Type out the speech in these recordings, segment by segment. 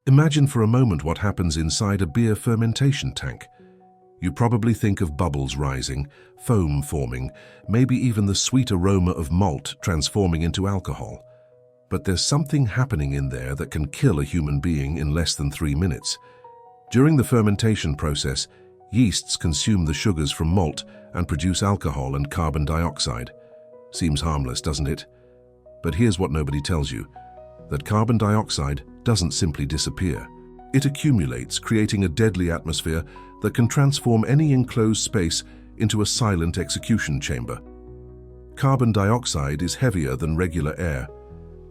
Imagine for a moment what happens inside a beer fermentation tank. You probably think of bubbles rising, foam forming, maybe even the sweet aroma of malt transforming into alcohol. But there's something happening in there that can kill a human being in less than 3 minutes. During the fermentation process, yeasts consume the sugars from malt and produce alcohol and carbon dioxide. Seems harmless, doesn't it? But here's what nobody tells you, that carbon dioxide doesn't simply disappear. It accumulates, creating a deadly atmosphere that can transform any enclosed space into a silent execution chamber. Carbon dioxide is heavier than regular air.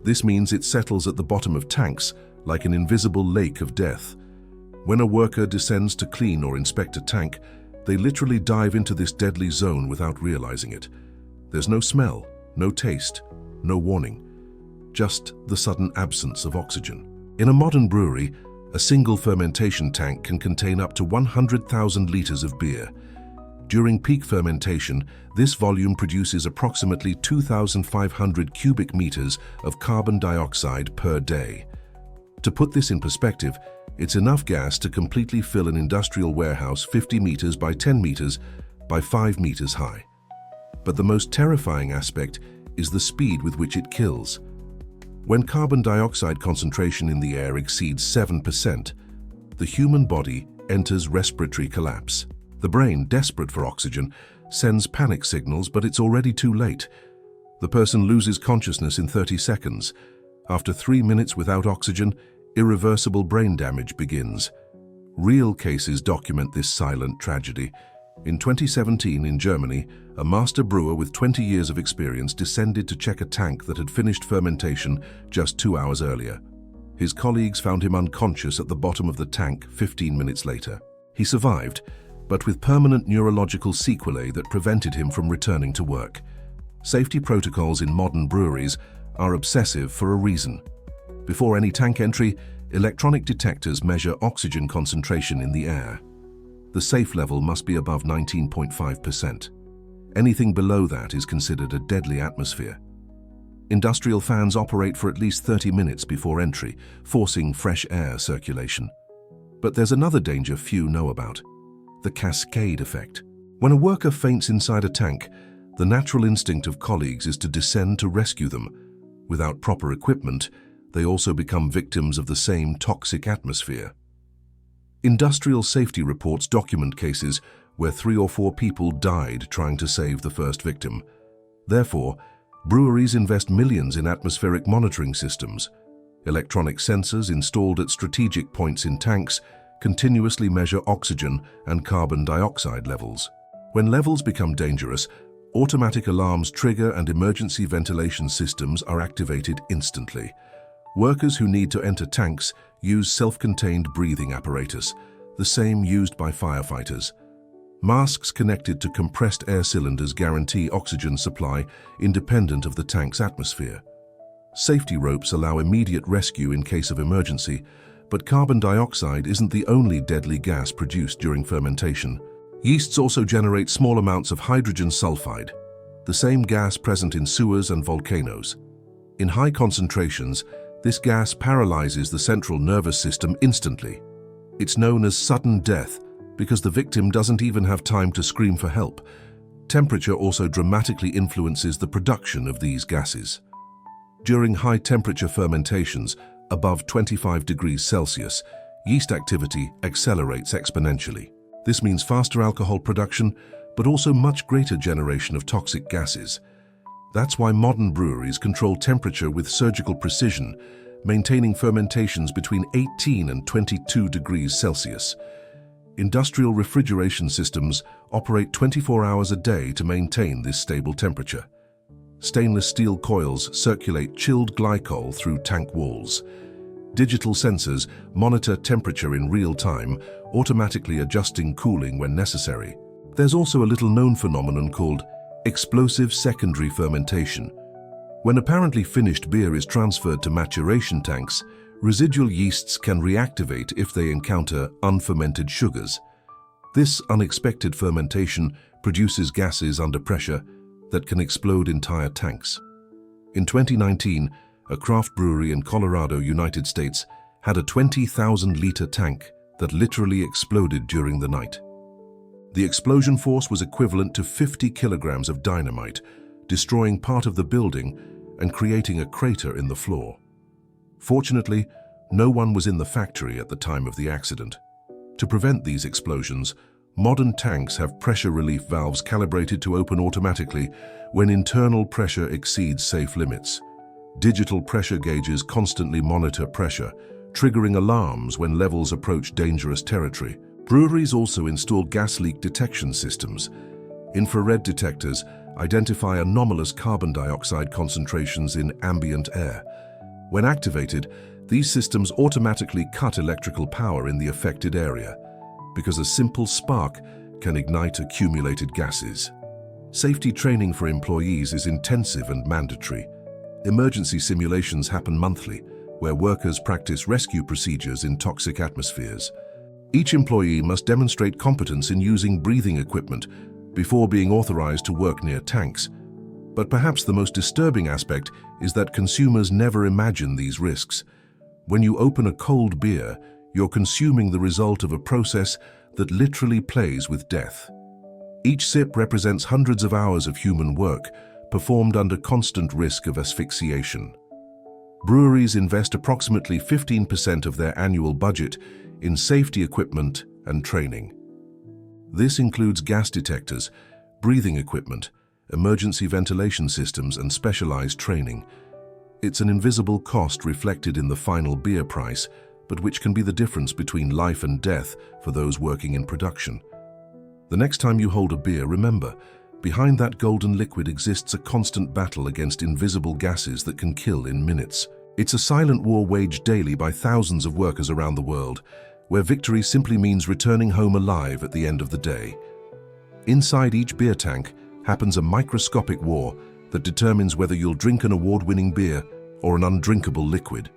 This means it settles at the bottom of tanks like an invisible lake of death. When a worker descends to clean or inspect a tank, they literally dive into this deadly zone without realizing it. There's no smell, no taste, no warning, just the sudden absence of oxygen. In a modern brewery, a single fermentation tank can contain up to 100,000 liters of beer. During peak fermentation, this volume produces approximately 2,500 cubic meters of carbon dioxide per day. To put this in perspective, it's enough gas to completely fill an industrial warehouse 50 meters by 10 meters by 5 meters high. But the most terrifying aspect is the speed with which it kills. When carbon dioxide concentration in the air exceeds 7%, the human body enters respiratory collapse. The brain, desperate for oxygen, sends panic signals, but it's already too late. The person loses consciousness in 30 seconds. After 3 minutes without oxygen, irreversible brain damage begins. Real cases document this silent tragedy. In 2017 in Germany, a master brewer with 20 years of experience descended to check a tank that had finished fermentation just 2 hours earlier. His colleagues found him unconscious at the bottom of the tank 15 minutes later. He survived, but with permanent neurological sequelae that prevented him from returning to work. Safety protocols in modern breweries are obsessive for a reason. Before any tank entry, electronic detectors measure oxygen concentration in the air. The safe level must be above 19.5%. Anything below that is considered a deadly atmosphere. Industrial fans operate for at least 30 minutes before entry, forcing fresh air circulation. But there's another danger few know about: the cascade effect. When a worker faints inside a tank, the natural instinct of colleagues is to descend to rescue them. Without proper equipment, they also become victims of the same toxic atmosphere. Industrial safety reports document cases where 3 or 4 people died trying to save the first victim. Therefore, breweries invest millions in atmospheric monitoring systems. Electronic sensors installed at strategic points in tanks continuously measure oxygen and carbon dioxide levels. When levels become dangerous, automatic alarms trigger and emergency ventilation systems are activated instantly. Workers who need to enter tanks use self-contained breathing apparatus, the same used by firefighters. Masks connected to compressed air cylinders guarantee oxygen supply independent of the tank's atmosphere. Safety ropes allow immediate rescue in case of emergency, but carbon dioxide isn't the only deadly gas produced during fermentation. Yeasts also generate small amounts of hydrogen sulfide, the same gas present in sewers and volcanoes. In high concentrations, this gas paralyzes the central nervous system instantly. It's known as sudden death because the victim doesn't even have time to scream for help. Temperature also dramatically influences the production of these gases. During high-temperature fermentations, above 25 degrees Celsius, yeast activity accelerates exponentially. This means faster alcohol production, but also much greater generation of toxic gases. That's why modern breweries control temperature with surgical precision, maintaining fermentations between 18 and 22 degrees Celsius. Industrial refrigeration systems operate 24 hours a day to maintain this stable temperature. Stainless steel coils circulate chilled glycol through tank walls. Digital sensors monitor temperature in real time, automatically adjusting cooling when necessary. There's also a little-known phenomenon called explosive secondary fermentation. When apparently finished beer is transferred to maturation tanks, residual yeasts can reactivate if they encounter unfermented sugars. This unexpected fermentation produces gases under pressure that can explode entire tanks. In 2019, a craft brewery in Colorado, United States, had a 20,000-liter tank that literally exploded during the night. The explosion force was equivalent to 50 kilograms of dynamite, destroying part of the building and creating a crater in the floor. Fortunately, no one was in the factory at the time of the accident. To prevent these explosions, modern tanks have pressure relief valves calibrated to open automatically when internal pressure exceeds safe limits. Digital pressure gauges constantly monitor pressure, triggering alarms when levels approach dangerous territory. Breweries also install gas leak detection systems. Infrared detectors identify anomalous carbon dioxide concentrations in ambient air. When activated, these systems automatically cut electrical power in the affected area, because a simple spark can ignite accumulated gases. Safety training for employees is intensive and mandatory. Emergency simulations happen monthly, where workers practice rescue procedures in toxic atmospheres. Each employee must demonstrate competence in using breathing equipment before being authorized to work near tanks. But perhaps the most disturbing aspect is that consumers never imagine these risks. When you open a cold beer, you're consuming the result of a process that literally plays with death. Each sip represents hundreds of hours of human work, performed under constant risk of asphyxiation. Breweries invest approximately 15% of their annual budget in safety equipment and training. This includes gas detectors, breathing equipment, emergency ventilation systems, and specialized training. It's an invisible cost reflected in the final beer price, but which can be the difference between life and death for those working in production. The next time you hold a beer, remember, behind that golden liquid exists a constant battle against invisible gases that can kill in minutes. It's a silent war waged daily by thousands of workers around the world, where victory simply means returning home alive at the end of the day. Inside each beer tank happens a microscopic war that determines whether you'll drink an award-winning beer or an undrinkable liquid.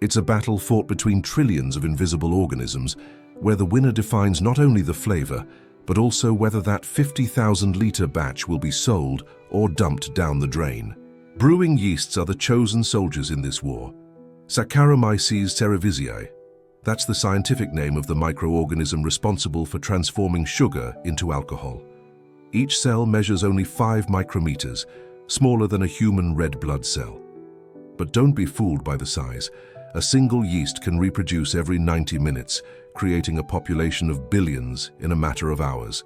It's a battle fought between trillions of invisible organisms, where the winner defines not only the flavor, but also whether that 50,000-liter batch will be sold or dumped down the drain. Brewing yeasts are the chosen soldiers in this war. Saccharomyces cerevisiae. That's the scientific name of the microorganism responsible for transforming sugar into alcohol. Each cell measures only 5 micrometers, smaller than a human red blood cell. But don't be fooled by the size. A single yeast can reproduce every 90 minutes, creating a population of billions in a matter of hours.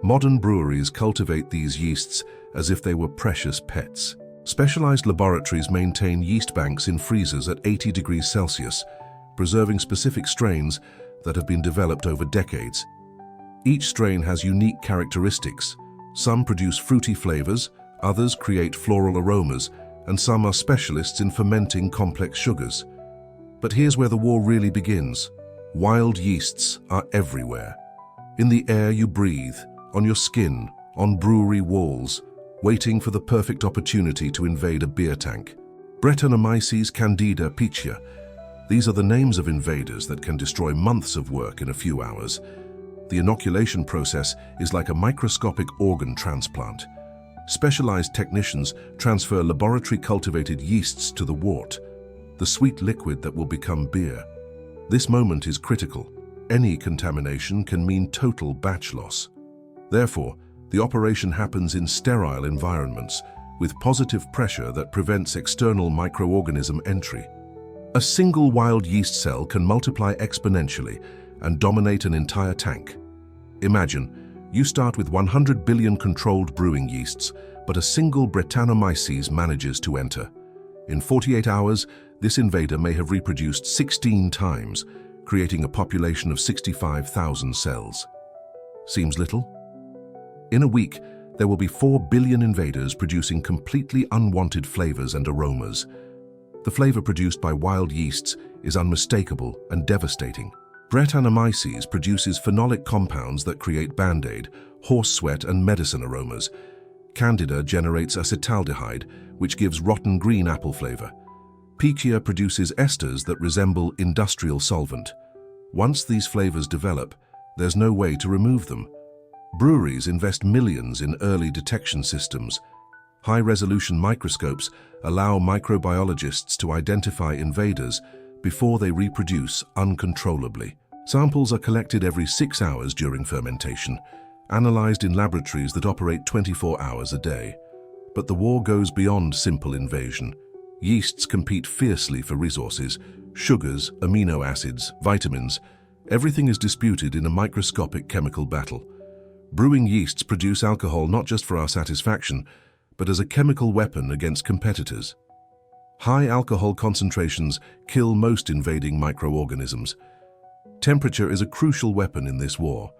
Modern breweries cultivate these yeasts as if they were precious pets. Specialized laboratories maintain yeast banks in freezers at 80 degrees Celsius, preserving specific strains that have been developed over decades. Each strain has unique characteristics. Some produce fruity flavors, others create floral aromas, and some are specialists in fermenting complex sugars. But here's where the war really begins. Wild yeasts are everywhere. In the air you breathe, on your skin, on brewery walls, waiting for the perfect opportunity to invade a beer tank. Brettanomyces candida pichia. These are the names of invaders that can destroy months of work in a few hours. The inoculation process is like a microscopic organ transplant. Specialized technicians transfer laboratory-cultivated yeasts to the wort, the sweet liquid that will become beer. This moment is critical. Any contamination can mean total batch loss. Therefore, the operation happens in sterile environments, with positive pressure that prevents external microorganism entry. A single wild yeast cell can multiply exponentially and dominate an entire tank. Imagine, you start with 100 billion controlled brewing yeasts, but a single Brettanomyces manages to enter. In 48 hours, this invader may have reproduced 16 times, creating a population of 65,000 cells. Seems little? In a week, there will be 4 billion invaders producing completely unwanted flavors and aromas. The flavor produced by wild yeasts is unmistakable and devastating. Brettanomyces produces phenolic compounds that create Band-Aid, horse sweat, and medicine aromas. Candida generates acetaldehyde, which gives rotten green apple flavor. Pichia produces esters that resemble industrial solvent. Once these flavors develop, there's no way to remove them. Breweries invest millions in early detection systems. High-resolution microscopes allow microbiologists to identify invaders before they reproduce uncontrollably. Samples are collected every 6 hours during fermentation, analyzed in laboratories that operate 24 hours a day. But the war goes beyond simple invasion. Yeasts compete fiercely for resources: sugars, amino acids, vitamins. Everything is disputed in a microscopic chemical battle. Brewing yeasts produce alcohol not just for our satisfaction, but as a chemical weapon against competitors. High alcohol concentrations kill most invading microorganisms. Temperature is a crucial weapon in this war.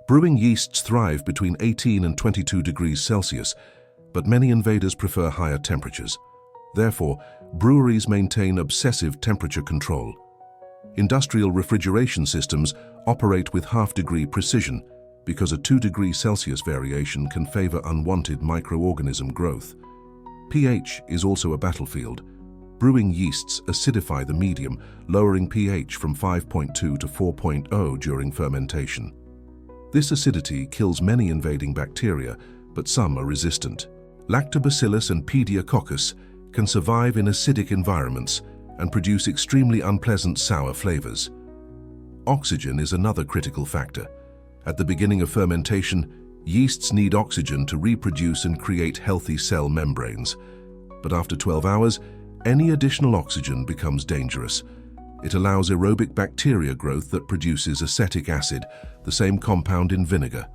Brewing yeasts thrive between 18 and 22 degrees Celsius, but many invaders prefer higher temperatures. Therefore, breweries maintain obsessive temperature control. Industrial refrigeration systems operate with half-degree precision because a 2 degree Celsius variation can favor unwanted microorganism growth. pH is also a battlefield. Brewing yeasts acidify the medium, lowering pH from 5.2 to 4.0 during fermentation. This acidity kills many invading bacteria, but some are resistant. Lactobacillus and Pediococcus can survive in acidic environments and produce extremely unpleasant sour flavors. Oxygen is another critical factor. At the beginning of fermentation, yeasts need oxygen to reproduce and create healthy cell membranes. But after 12 hours, any additional oxygen becomes dangerous. It allows aerobic bacteria growth that produces acetic acid, the same compound in vinegar.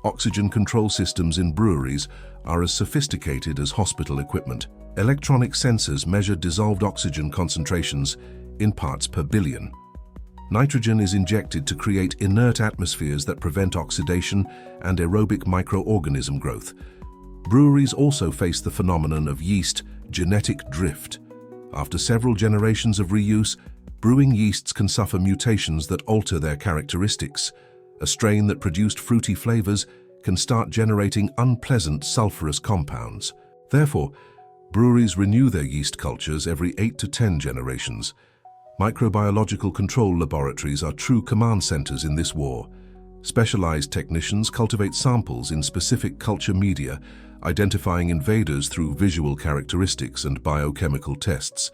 Oxygen control systems in breweries are as sophisticated as hospital equipment. Electronic sensors measure dissolved oxygen concentrations in parts per billion. Nitrogen is injected to create inert atmospheres that prevent oxidation and aerobic microorganism growth. Breweries also face the phenomenon of yeast genetic drift. After several generations of reuse, brewing yeasts can suffer mutations that alter their characteristics. A strain that produced fruity flavors can start generating unpleasant sulfurous compounds. Therefore, breweries renew their yeast cultures every 8 to 10 generations. Microbiological control laboratories are true command centers in this war. Specialized technicians cultivate samples in specific culture media, identifying invaders through visual characteristics and biochemical tests.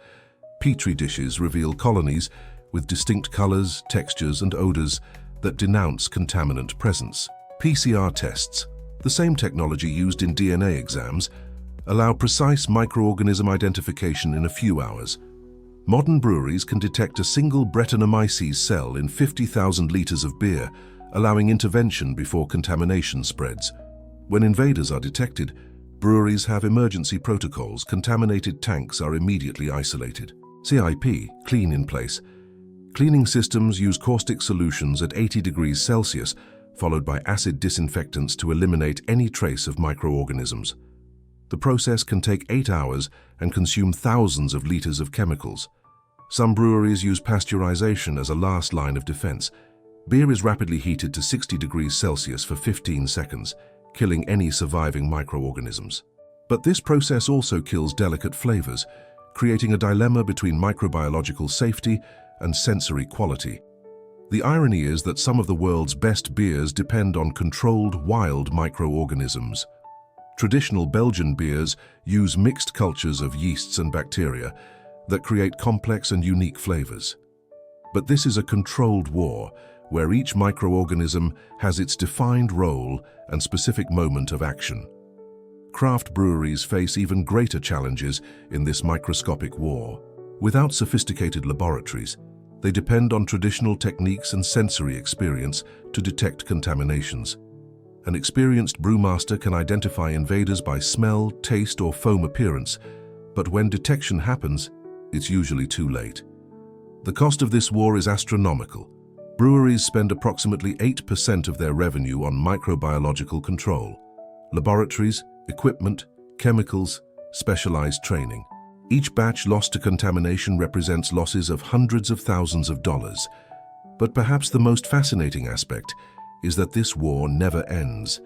Petri dishes reveal colonies with distinct colors, textures, and odors that denounce contaminant presence. PCR tests, the same technology used in DNA exams, allow precise microorganism identification in a few hours. Modern breweries can detect a single Brettanomyces cell in 50,000 liters of beer, allowing intervention before contamination spreads. When invaders are detected, breweries have emergency protocols. Contaminated tanks are immediately isolated. CIP, clean in place. Cleaning systems use caustic solutions at 80 degrees Celsius, followed by acid disinfectants to eliminate any trace of microorganisms. The process can take 8 hours and consume thousands of liters of chemicals. Some breweries use pasteurization as a last line of defense. Beer is rapidly heated to 60 degrees Celsius for 15 seconds, killing any surviving microorganisms. But this process also kills delicate flavors, creating a dilemma between microbiological safety and sensory quality. The irony is that some of the world's best beers depend on controlled wild microorganisms. Traditional Belgian beers use mixed cultures of yeasts and bacteria that create complex and unique flavors. But this is a controlled war where each microorganism has its defined role and specific moment of action. Craft breweries face even greater challenges in this microscopic war. Without sophisticated laboratories, they depend on traditional techniques and sensory experience to detect contaminations. An experienced brewmaster can identify invaders by smell, taste, or foam appearance, but when detection happens, it's usually too late. The cost of this war is astronomical. Breweries spend approximately 8% of their revenue on microbiological control. Laboratories, equipment, chemicals, specialized training. Each batch lost to contamination represents losses of hundreds of thousands of dollars. But perhaps the most fascinating aspect is that this war never ends.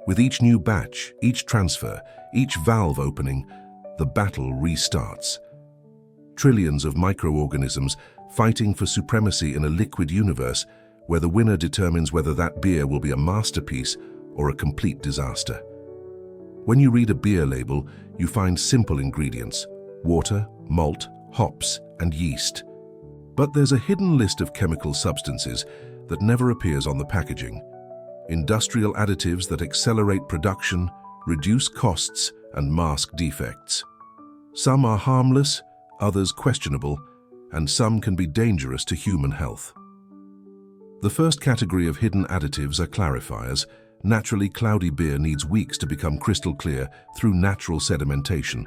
With each new batch, each transfer, each valve opening, the battle restarts. Trillions of microorganisms fighting for supremacy in a liquid universe where the winner determines whether that beer will be a masterpiece or a complete disaster. When you read a beer label, you find simple ingredients: water, malt, hops, and yeast. But there's a hidden list of chemical substances that never appears on the packaging. Industrial additives that accelerate production, reduce costs, and mask defects. Some are harmless, others questionable, and some can be dangerous to human health. The first category of hidden additives are clarifiers. Naturally cloudy beer needs weeks to become crystal clear through natural sedimentation,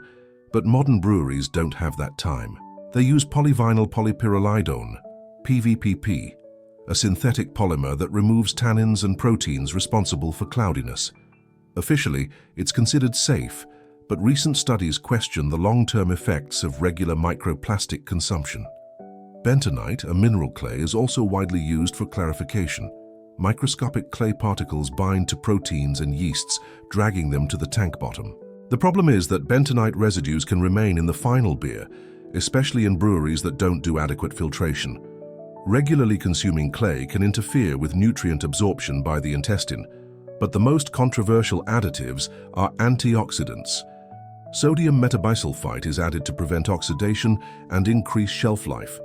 but modern breweries don't have that time. They use polyvinyl polypyrrolidone, PVPP, a synthetic polymer that removes tannins and proteins responsible for cloudiness. Officially, it's considered safe, but recent studies question the long-term effects of regular microplastic consumption. Bentonite, a mineral clay, is also widely used for clarification. Microscopic clay particles bind to proteins and yeasts, dragging them to the tank bottom. The problem is that bentonite residues can remain in the final beer, especially in breweries that don't do adequate filtration. Regularly consuming clay can interfere with nutrient absorption by the intestine, but the most controversial additives are antioxidants. Sodium metabisulfite is added to prevent oxidation and increase shelf life.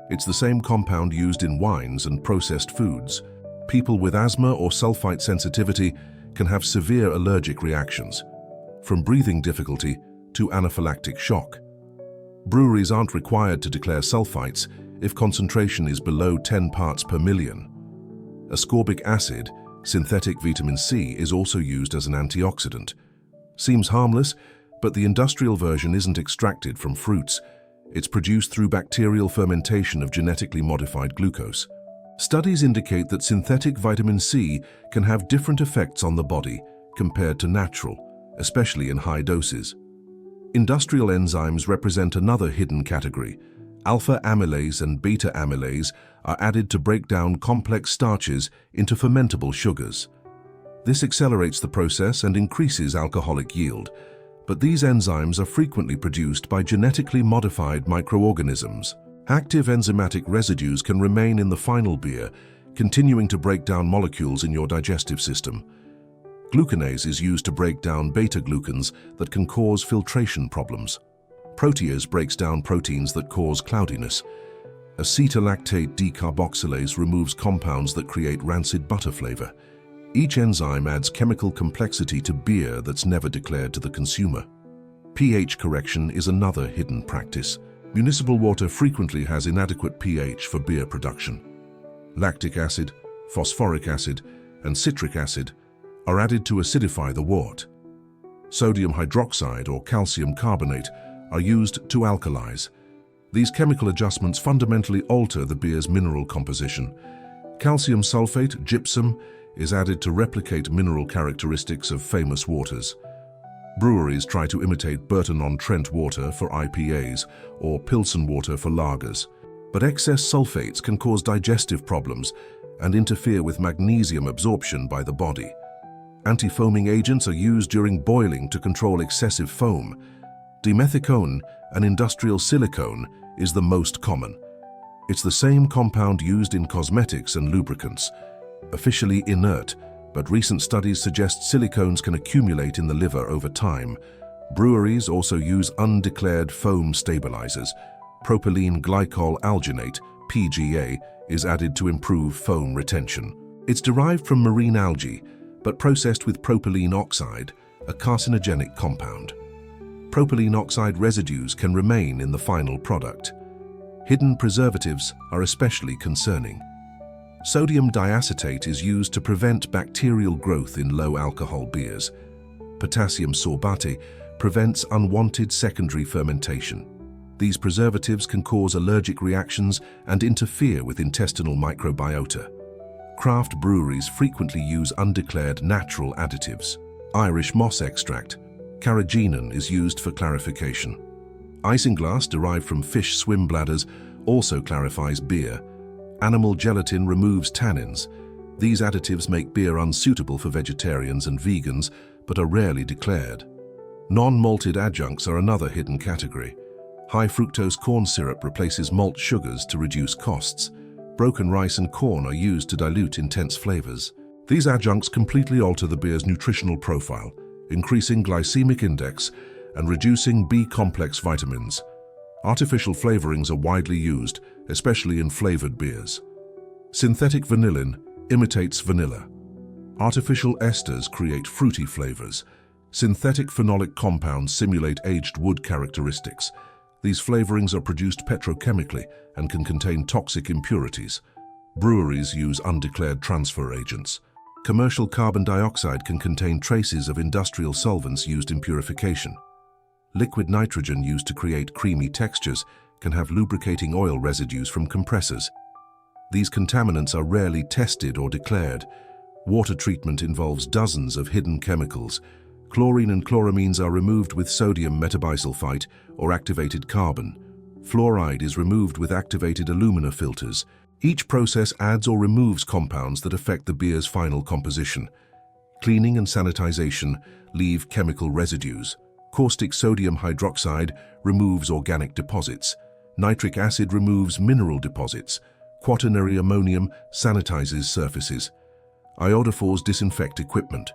It's the same compound used in wines and processed foods. People with asthma or sulfite sensitivity can have severe allergic reactions, from breathing difficulty to anaphylactic shock. Breweries aren't required to declare sulfites if concentration is below 10 parts per million. Ascorbic acid, synthetic vitamin C, is also used as an antioxidant. Seems harmless, but the industrial version isn't extracted from fruits. It's produced through bacterial fermentation of genetically modified glucose. Studies indicate that synthetic vitamin C can have different effects on the body compared to natural, especially in high doses. Industrial enzymes represent another hidden category. Alpha amylase and beta amylase are added to break down complex starches into fermentable sugars. This accelerates the process and increases alcoholic yield, but these enzymes are frequently produced by genetically modified microorganisms. Active enzymatic residues can remain in the final beer, continuing to break down molecules in your digestive system. Glucanase is used to break down beta-glucans that can cause filtration problems. Protease breaks down proteins that cause cloudiness. Acetolactate decarboxylase removes compounds that create rancid butter flavor. Each enzyme adds chemical complexity to beer that's never declared to the consumer. pH correction is another hidden practice. Municipal water frequently has inadequate pH for beer production. Lactic acid, phosphoric acid, and citric acid are added to acidify the wort. Sodium hydroxide or calcium carbonate are used to alkalize. These chemical adjustments fundamentally alter the beer's mineral composition. Calcium sulfate, gypsum, is added to replicate mineral characteristics of famous waters. Breweries try to imitate Burton-on-Trent water for IPAs or Pilsen water for lagers, but excess sulfates can cause digestive problems and interfere with magnesium absorption by the body. Anti-foaming agents are used during boiling to control excessive foam. Dimethicone, an industrial silicone, is the most common. It's the same compound used in cosmetics and lubricants. Officially inert, but recent studies suggest silicones can accumulate in the liver over time. Breweries also use undeclared foam stabilizers. Propylene glycol alginate, PGA, is added to improve foam retention. It's derived from marine algae, but processed with propylene oxide, a carcinogenic compound. Propylene oxide residues can remain in the final product. Hidden preservatives are especially concerning. Sodium diacetate is used to prevent bacterial growth in low-alcohol beers. Potassium sorbate prevents unwanted secondary fermentation. These preservatives can cause allergic reactions and interfere with intestinal microbiota. Craft breweries frequently use undeclared natural additives. Irish moss extract, carrageenan, is used for clarification. Isinglass, derived from fish swim bladders, also clarifies beer. Animal gelatin removes tannins. These additives make beer unsuitable for vegetarians and vegans, but are rarely declared. Non-malted adjuncts are another hidden category. High-fructose corn syrup replaces malt sugars to reduce costs. Broken rice and corn are used to dilute intense flavors. These adjuncts completely alter the beer's nutritional profile, increasing glycemic index and reducing B-complex vitamins. Artificial flavorings are widely used, especially in flavored beers. Synthetic vanillin imitates vanilla. Artificial esters create fruity flavors. Synthetic phenolic compounds simulate aged wood characteristics. These flavorings are produced petrochemically and can contain toxic impurities. Breweries use undeclared transfer agents. Commercial carbon dioxide can contain traces of industrial solvents used in purification. Liquid nitrogen used to create creamy textures can have lubricating oil residues from compressors. These contaminants are rarely tested or declared. Water treatment involves dozens of hidden chemicals. Chlorine and chloramines are removed with sodium metabisulfite or activated carbon. Fluoride is removed with activated alumina filters. Each process adds or removes compounds that affect the beer's final composition. Cleaning and sanitization leave chemical residues. Caustic sodium hydroxide removes organic deposits. Nitric acid removes mineral deposits. Quaternary ammonium sanitizes surfaces. Iodophores disinfect equipment.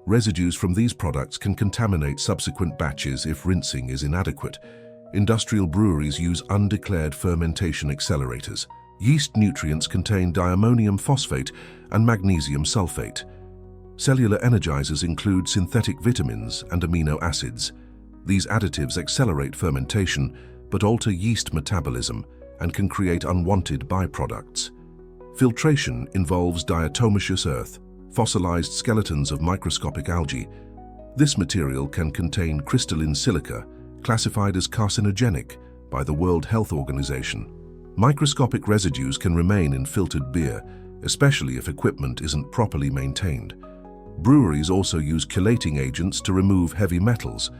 Residues from these products can contaminate subsequent batches if rinsing is inadequate. Industrial breweries use undeclared fermentation accelerators. Yeast nutrients contain diammonium phosphate and magnesium sulfate. Cellular energizers include synthetic vitamins and amino acids. These additives accelerate fermentation but alter yeast metabolism and can create unwanted byproducts. Filtration involves diatomaceous earth, fossilized skeletons of microscopic algae. This material can contain crystalline silica, classified as carcinogenic by the World Health Organization. Microscopic residues can remain in filtered beer, especially if equipment isn't properly maintained. Breweries also use chelating agents to remove heavy metals.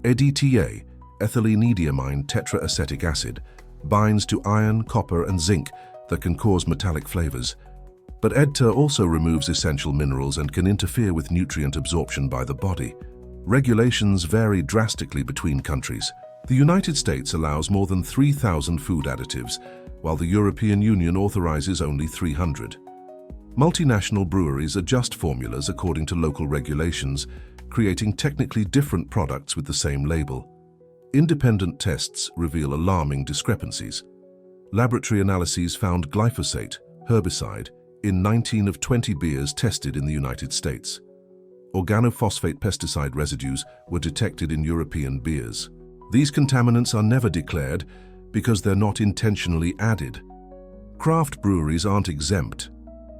EDTA, ethylenediamine tetraacetic acid, binds to iron, copper, and zinc that can cause metallic flavors. But EDTA also removes essential minerals and can interfere with nutrient absorption by the body. Regulations vary drastically between countries. The United States allows more than 3,000 food additives, while the European Union authorizes only 300. Multinational breweries adjust formulas according to local regulations, creating technically different products with the same label. Independent tests reveal alarming discrepancies. Laboratory analyses found glyphosate, herbicide, in 19 of 20 beers tested in the United States. Organophosphate pesticide residues were detected in European beers. These contaminants are never declared because they're not intentionally added. Craft breweries aren't exempt.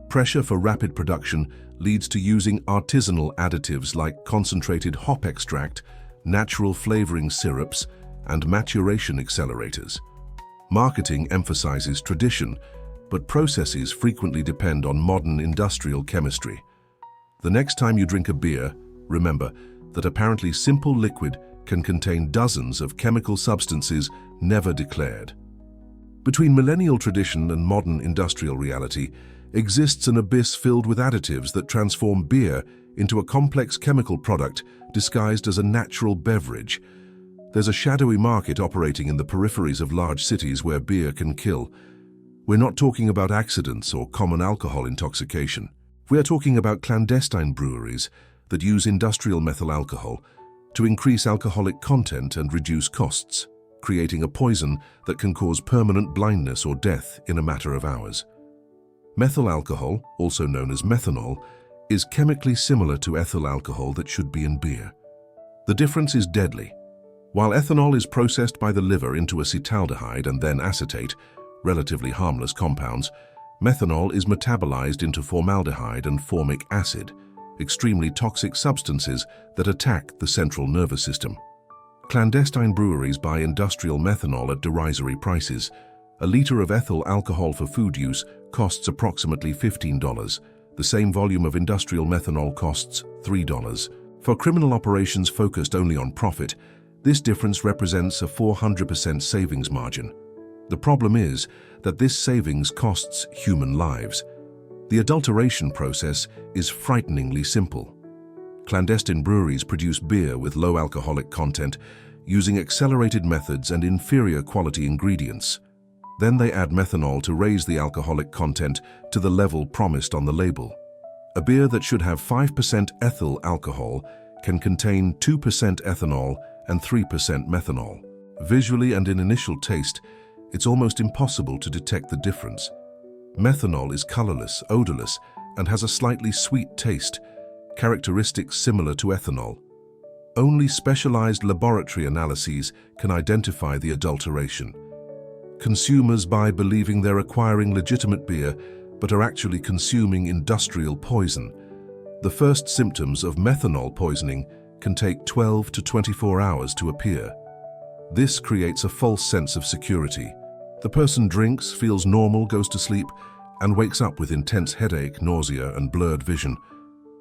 Pressure for rapid production leads to using artisanal additives like concentrated hop extract, natural flavoring syrups, and maturation accelerators. Marketing emphasizes tradition, but processes frequently depend on modern industrial chemistry. The next time you drink a beer, remember that apparently simple liquid can contain dozens of chemical substances never declared. Between millennial tradition and modern industrial reality exists an abyss filled with additives that transform beer into a complex chemical product disguised as a natural beverage. There's a shadowy market operating in the peripheries of large cities where beer can kill. We're not talking about accidents or common alcohol intoxication. We are talking about clandestine breweries that use industrial methyl alcohol to increase alcoholic content and reduce costs, creating a poison that can cause permanent blindness or death in a matter of hours. Methyl alcohol, also known as methanol, is chemically similar to ethyl alcohol that should be in beer. The difference is deadly. While ethanol is processed by the liver into acetaldehyde and then acetate, relatively harmless compounds, methanol is metabolized into formaldehyde and formic acid, extremely toxic substances that attack the central nervous system. Clandestine breweries buy industrial methanol at derisory prices. A liter of ethyl alcohol for food use costs approximately $15. The same volume of industrial methanol costs $3. For criminal operations focused only on profit, this difference represents a 400% savings margin. The problem is that this savings costs human lives. The adulteration process is frighteningly simple. Clandestine breweries produce beer with low alcoholic content using accelerated methods and inferior quality ingredients. Then they add methanol to raise the alcoholic content to the level promised on the label. A beer that should have 5% ethyl alcohol can contain 2% ethanol and 3% methanol. Visually and in initial taste, it's almost impossible to detect the difference. Methanol is colorless, odorless, and has a slightly sweet taste, characteristics similar to ethanol. Only specialized laboratory analyses can identify the adulteration. Consumers buy believing they're acquiring legitimate beer, but are actually consuming industrial poison. The first symptoms of methanol poisoning can take 12 to 24 hours to appear. This creates a false sense of security. The person drinks, feels normal, goes to sleep, and wakes up with intense headache, nausea, and blurred vision.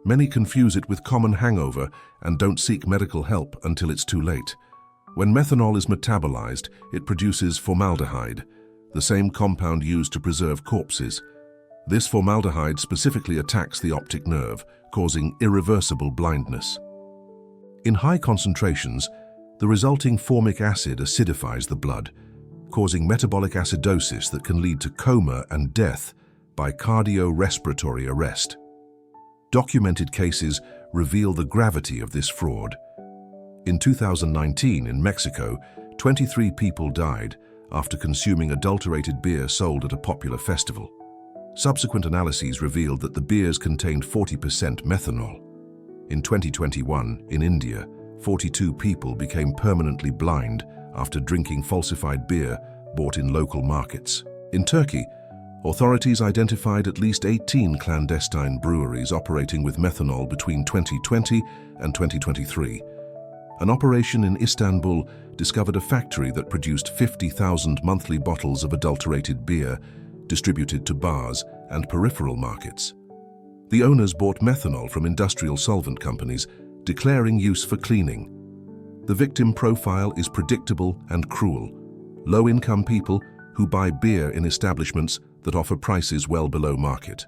Many confuse it with common hangover and don't seek medical help until it's too late. When methanol is metabolized, it produces formaldehyde, the same compound used to preserve corpses. This formaldehyde specifically attacks the optic nerve, causing irreversible blindness. In high concentrations, the resulting formic acid acidifies the blood, causing metabolic acidosis that can lead to coma and death by cardiorespiratory arrest. Documented cases reveal the gravity of this fraud. In 2019, in Mexico, 23 people died after consuming adulterated beer sold at a popular festival. Subsequent analyses revealed that the beers contained 40% methanol. In 2021, in India, 42 people became permanently blind after drinking falsified beer bought in local markets. In Turkey, authorities identified at least 18 clandestine breweries operating with methanol between 2020 and 2023. An operation in Istanbul discovered a factory that produced 50,000 monthly bottles of adulterated beer distributed to bars and peripheral markets. The owners bought methanol from industrial solvent companies, declaring use for cleaning. The victim profile is predictable and cruel. Low-income people who buy beer in establishments that offer prices well below market.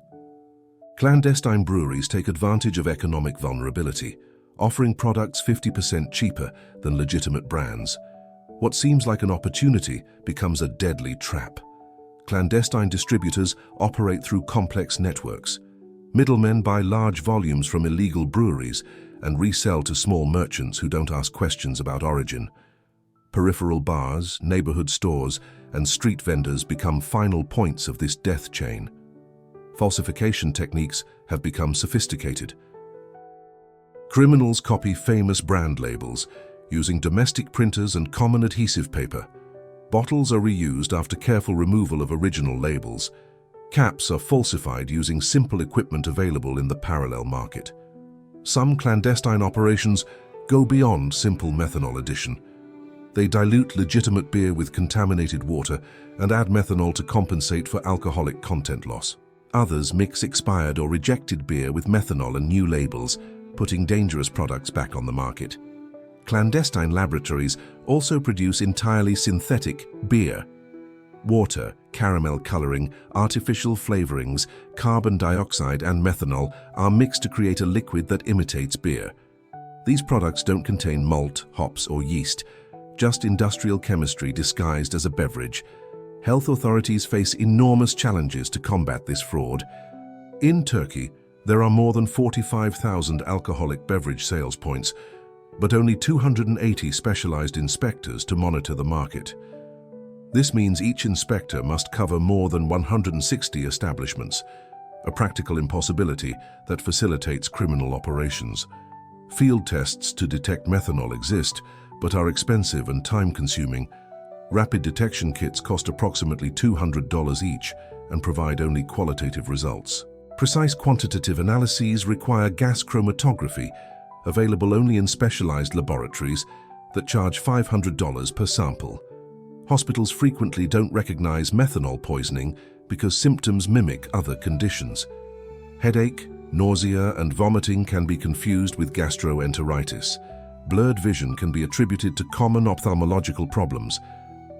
Clandestine breweries take advantage of economic vulnerability, offering products 50% cheaper than legitimate brands. What seems like an opportunity becomes a deadly trap. Clandestine distributors operate through complex networks. Middlemen buy large volumes from illegal breweries and resell to small merchants who don't ask questions about origin. Peripheral bars, neighborhood stores, and street vendors become final points of this death chain. Falsification techniques have become sophisticated. Criminals copy famous brand labels using domestic printers and common adhesive paper. Bottles are reused after careful removal of original labels. Caps are falsified using simple equipment available in the parallel market. Some clandestine operations go beyond simple methanol addition. They dilute legitimate beer with contaminated water and add methanol to compensate for alcoholic content loss. Others mix expired or rejected beer with methanol and new labels, putting dangerous products back on the market. Clandestine laboratories also produce entirely synthetic beer. Water, caramel coloring, artificial flavorings, carbon dioxide and methanol are mixed to create a liquid that imitates beer. These products don't contain malt, hops or yeast, just industrial chemistry disguised as a beverage. Health authorities face enormous challenges to combat this fraud. In Turkey, there are more than 45,000 alcoholic beverage sales points, but only 280 specialized inspectors to monitor the market. This means each inspector must cover more than 160 establishments, a practical impossibility that facilitates criminal operations. Field tests to detect methanol exist, but are expensive and time-consuming. Rapid detection kits cost approximately $200 each and provide only qualitative results. Precise quantitative analyses require gas chromatography, available only in specialized laboratories, that charge $500 per sample. Hospitals frequently don't recognize methanol poisoning because symptoms mimic other conditions. Headache, nausea, and vomiting can be confused with gastroenteritis. Blurred vision can be attributed to common ophthalmological problems.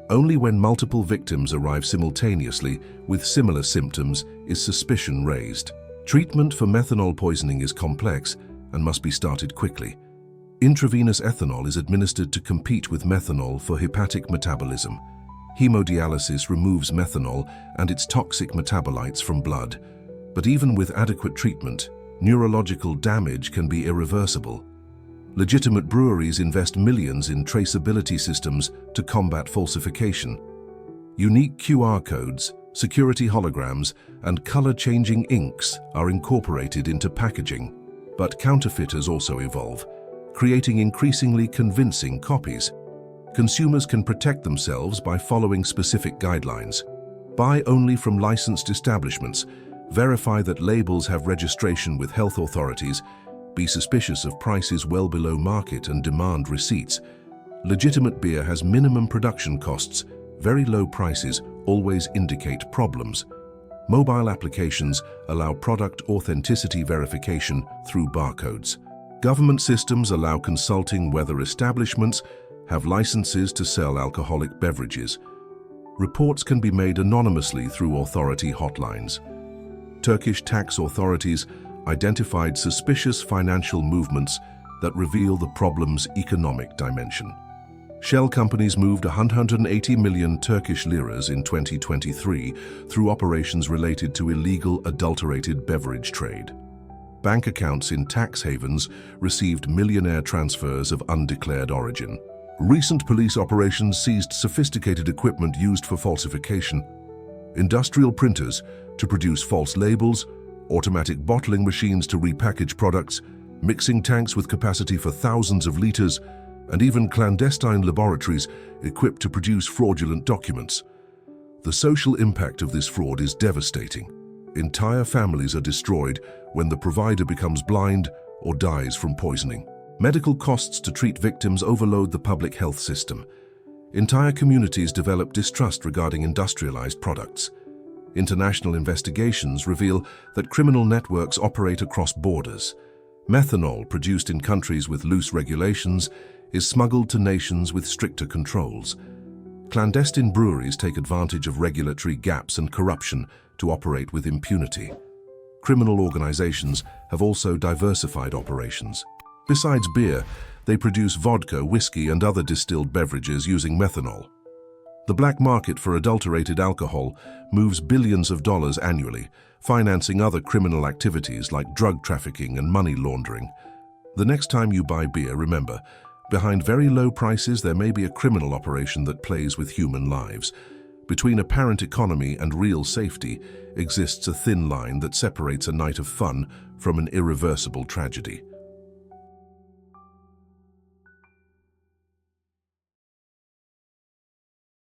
Only when multiple victims arrive simultaneously with similar symptoms is suspicion raised. Treatment for methanol poisoning is complex and must be started quickly. Intravenous ethanol is administered to compete with methanol for hepatic metabolism. Hemodialysis removes methanol and its toxic metabolites from blood. But even with adequate treatment, neurological damage can be irreversible. Legitimate breweries invest millions in traceability systems to combat falsification. Unique QR codes, security holograms, and color-changing inks are incorporated into packaging. But counterfeiters also evolve, creating increasingly convincing copies. Consumers can protect themselves by following specific guidelines. Buy only from licensed establishments. Verify that labels have registration with health authorities. Be suspicious of prices well below market and demand receipts. Legitimate beer has minimum production costs. Very low prices always indicate problems. Mobile applications allow product authenticity verification through barcodes. Government systems allow consulting whether establishments have licenses to sell alcoholic beverages. Reports can be made anonymously through authority hotlines. Turkish tax authorities identified suspicious financial movements that reveal the problem's economic dimension. Shell companies moved 180 million Turkish liras in 2023 through operations related to illegal adulterated beverage trade. Bank accounts in tax havens received millionaire transfers of undeclared origin. Recent police operations seized sophisticated equipment used for falsification. Industrial printers to produce false labels, automatic bottling machines to repackage products, mixing tanks with capacity for thousands of liters, and even clandestine laboratories equipped to produce fraudulent documents. The social impact of this fraud is devastating. Entire families are destroyed when the provider becomes blind or dies from poisoning. Medical costs to treat victims overload the public health system. Entire communities develop distrust regarding industrialized products. International investigations reveal that criminal networks operate across borders. Methanol, produced in countries with loose regulations, is smuggled to nations with stricter controls. Clandestine breweries take advantage of regulatory gaps and corruption to operate with impunity. Criminal organizations have also diversified operations. Besides beer, they produce vodka, whiskey, and other distilled beverages using methanol. The black market for adulterated alcohol moves billions of dollars annually, financing other criminal activities like drug trafficking and money laundering. The next time you buy beer, remember, behind very low prices there may be a criminal operation that plays with human lives. Between apparent economy and real safety exists a thin line that separates a night of fun from an irreversible tragedy.